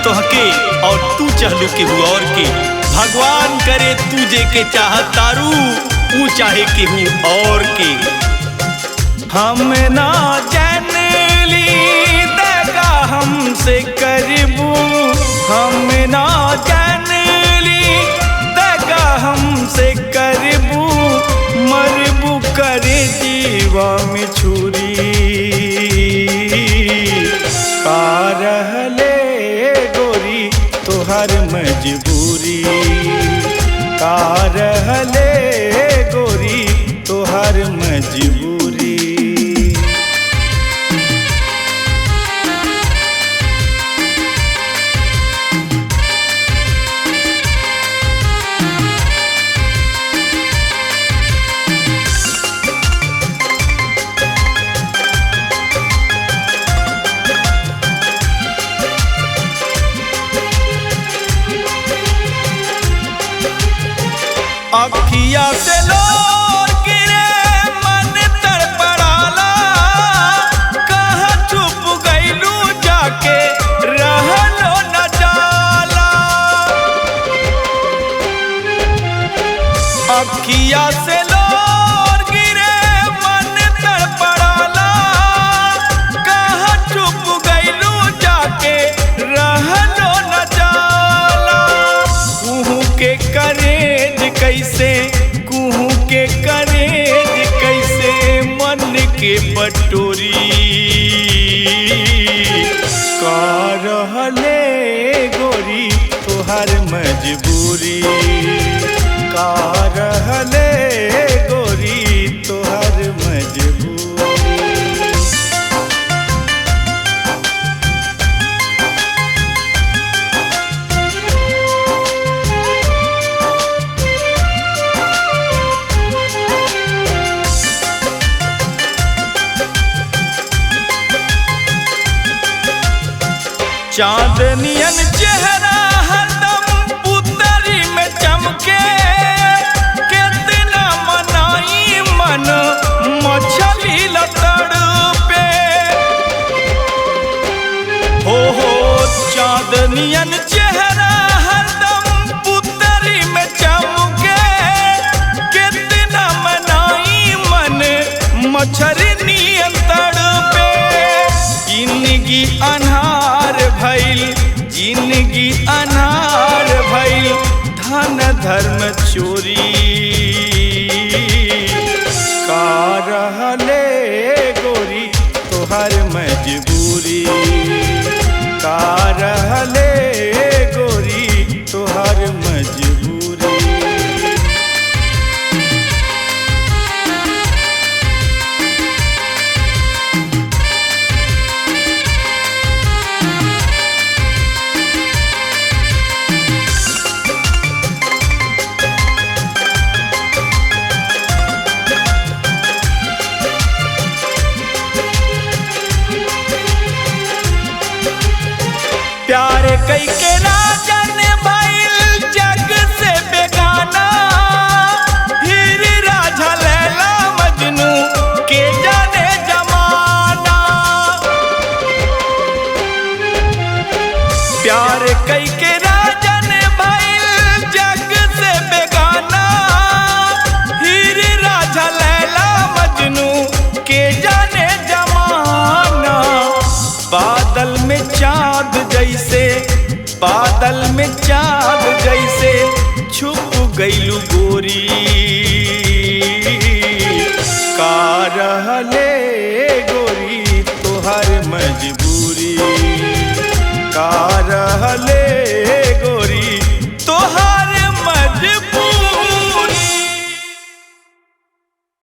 तोहके और तू चहलू केहू और के। भगवान करे तू जे के चाहत तारू ऊ चाहे केहू और के। हम ना जानली दगा हमसे करबू, हम ना जानली दगा हमसे करबू, मरबू करे जीवा में छुरी। का रहले गोरी तोहर मजबूरी, का रहले गोरी तोहर मजबूरी। अखिया से लोर गिरे मन तड़पड़ाला, कहाँ छुप गईलू जाके रहलो न जाला। अखिया से लोर गिरे मन तड़पड़ाला, कहाँ छुप गईलू जाके रहलो न जाला। कुहू के करेज कैसे, कुहू के करेज कैसे मन के बटोरी। का रहले गोरी तोहर मजबूरी, का रहले गोरी तोहर मजबूरी। चांदनियन चेहरा हरदम पुतरी में चमके, कितना मनाई मन मछली लतड़ पे। हो चांदनियन चेहरा हरदम पुतरी में चमके, कितना मनाई मन मछली नियंत्रण पे। जिंदगी अनहार भइल, जिंदगी अनहार भइल धन धर्म चोरी। का रहले गोरी तोहर मजबूरी, का रहले गोरी तोहर मजबूरी। प्यार कई के राजन भइल जग से बेगाना, फिर राझा लैला मजनू के जाने जमाना। प्यार कई के राजन भइल जग से बेगाना, फिर राझा लैला मजनू के जाने जमाना। बादल में चाँद जैसे, बादल में चाँद जैसे छुप गईलू गोरी। का रहले गोरी तोहर मजबूरी, का रहले